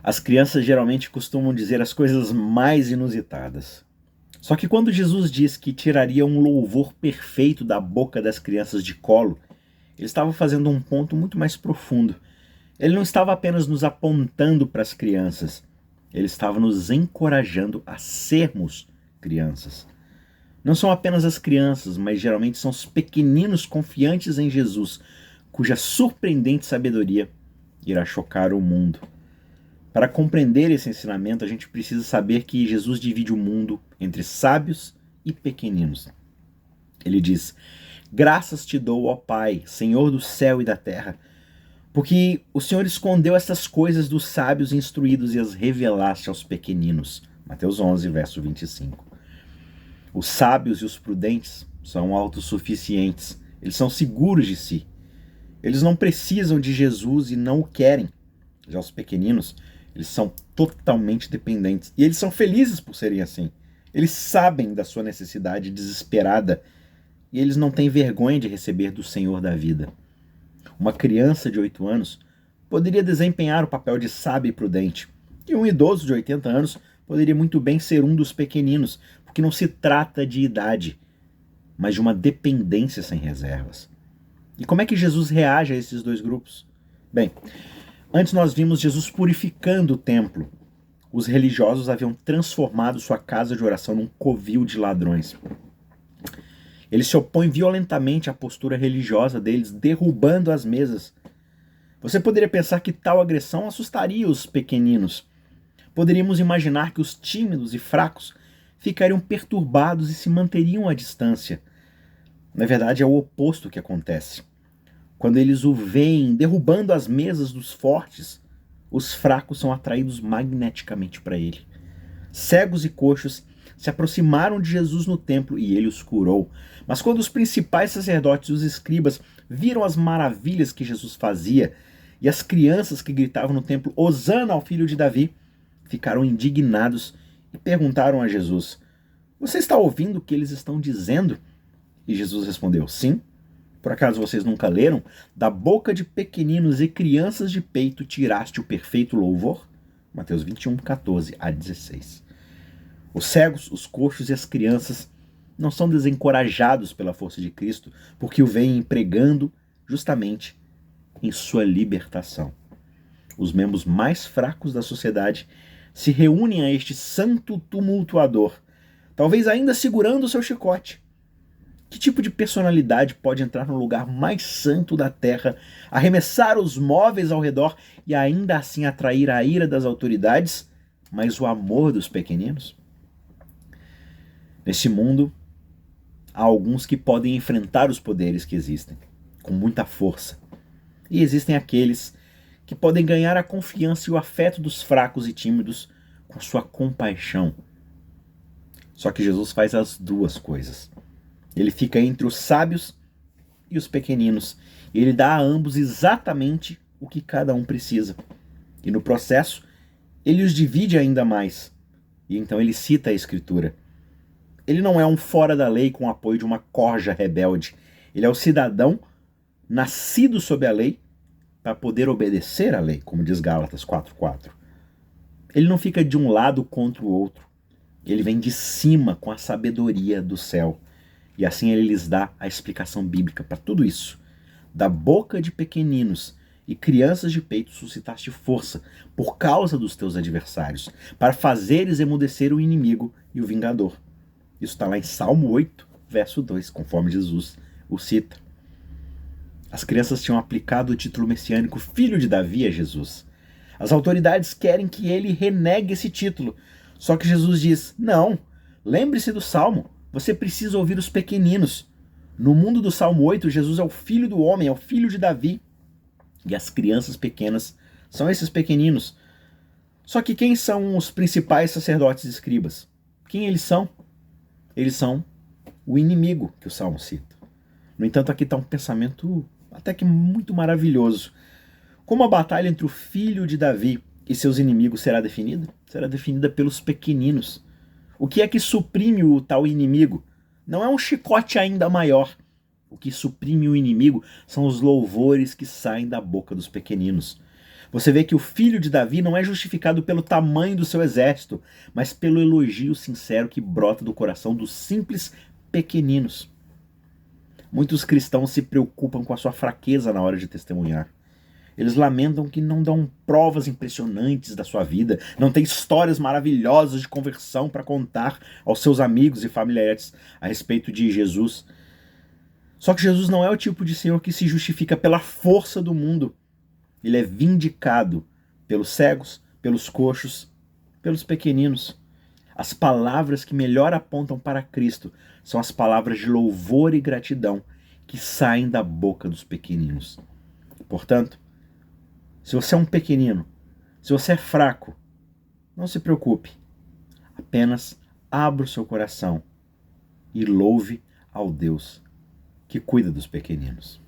As crianças geralmente costumam dizer as coisas mais inusitadas. Só que quando Jesus diz que tiraria um louvor perfeito da boca das crianças de colo, ele estava fazendo um ponto muito mais profundo. Ele não estava apenas nos apontando para as crianças, ele estava nos encorajando a sermos crianças. Não são apenas as crianças, mas geralmente são os pequeninos confiantes em Jesus, cuja surpreendente sabedoria irá chocar o mundo. Para compreender esse ensinamento, a gente precisa saber que Jesus divide o mundo entre sábios e pequeninos. Ele diz: graças te dou, ó Pai, Senhor do céu e da terra, porque o Senhor escondeu essas coisas dos sábios instruídos e as revelaste aos pequeninos. Mateus 11, verso 25. Os sábios e os prudentes são autossuficientes. Eles são seguros de si. Eles não precisam de Jesus e não o querem. Já os pequeninos, eles são totalmente dependentes. E eles são felizes por serem assim. Eles sabem da sua necessidade desesperada e eles não têm vergonha de receber do Senhor da vida. Uma criança de 8 anos poderia desempenhar o papel de sábio e prudente. E um idoso de 80 anos poderia muito bem ser um dos pequeninos, porque não se trata de idade, mas de uma dependência sem reservas. E como é que Jesus reage a esses dois grupos? Bem, antes nós vimos Jesus purificando o templo. Os religiosos haviam transformado sua casa de oração num covil de ladrões. Ele se opõe violentamente à postura religiosa deles, derrubando as mesas. Você poderia pensar que tal agressão assustaria os pequeninos. Poderíamos imaginar que os tímidos e fracos ficariam perturbados e se manteriam à distância. Na verdade, é o oposto que acontece. Quando eles o veem derrubando as mesas dos fortes, os fracos são atraídos magneticamente para ele. Cegos e coxos se aproximaram de Jesus no templo e ele os curou. Mas quando os principais sacerdotes e os escribas viram as maravilhas que Jesus fazia e as crianças que gritavam no templo, Hosana ao filho de Davi, ficaram indignados e perguntaram a Jesus: você está ouvindo o que eles estão dizendo? E Jesus respondeu: sim. Por acaso vocês nunca leram? Da boca de pequeninos e crianças de peito tiraste o perfeito louvor? Mateus 21, 14 a 16. Os cegos, os coxos e as crianças não são desencorajados pela força de Cristo, porque o veem pregando justamente em sua libertação. Os membros mais fracos da sociedade se reúnem a este santo tumultuador, talvez ainda segurando o seu chicote. Que tipo de personalidade pode entrar no lugar mais santo da terra, arremessar os móveis ao redor e ainda assim atrair a ira das autoridades, mas o amor dos pequeninos? Neste mundo, há alguns que podem enfrentar os poderes que existem, com muita força. E existem aqueles que podem ganhar a confiança e o afeto dos fracos e tímidos com sua compaixão. Só que Jesus faz as duas coisas. Ele fica entre os sábios e os pequeninos. E ele dá a ambos exatamente o que cada um precisa. E no processo, ele os divide ainda mais. E então ele cita a Escritura. Ele não é um fora da lei com o apoio de uma corja rebelde. Ele é o cidadão nascido sob a lei para poder obedecer à lei, como diz Gálatas 4:4. Ele não fica de um lado contra o outro. Ele vem de cima com a sabedoria do céu. E assim ele lhes dá a explicação bíblica para tudo isso. Da boca de pequeninos e crianças de peito suscitaste força por causa dos teus adversários, para fazeres emudecer o inimigo e o vingador. Isso está lá em Salmo 8, verso 2, conforme Jesus o cita. As crianças tinham aplicado o título messiânico Filho de Davi a Jesus. As autoridades querem que ele renegue esse título. Só que Jesus diz: não, lembre-se do Salmo. Você precisa ouvir os pequeninos. No mundo do Salmo 8, Jesus é o filho do homem, é o filho de Davi. E as crianças pequenas são esses pequeninos. Só que quem são os principais sacerdotes e escribas? Quem eles são? Eles são o inimigo que o Salmo cita. No entanto, aqui está um pensamento até que muito maravilhoso. Como a batalha entre o filho de Davi e seus inimigos será definida? Será definida pelos pequeninos. O que é que suprime o tal inimigo? Não é um chicote ainda maior. O que suprime o inimigo são os louvores que saem da boca dos pequeninos. Você vê que o filho de Davi não é justificado pelo tamanho do seu exército, mas pelo elogio sincero que brota do coração dos simples pequeninos. Muitos cristãos se preocupam com a sua fraqueza na hora de testemunhar. Eles lamentam que não dão provas impressionantes da sua vida, não tem histórias maravilhosas de conversão para contar aos seus amigos e familiares a respeito de Jesus. Só que Jesus não é o tipo de Senhor que se justifica pela força do mundo. Ele é vindicado pelos cegos, pelos coxos, pelos pequeninos. As palavras que melhor apontam para Cristo são as palavras de louvor e gratidão que saem da boca dos pequeninos. Portanto, se você é um pequenino, se você é fraco, não se preocupe. Apenas abra o seu coração e louve ao Deus que cuida dos pequeninos.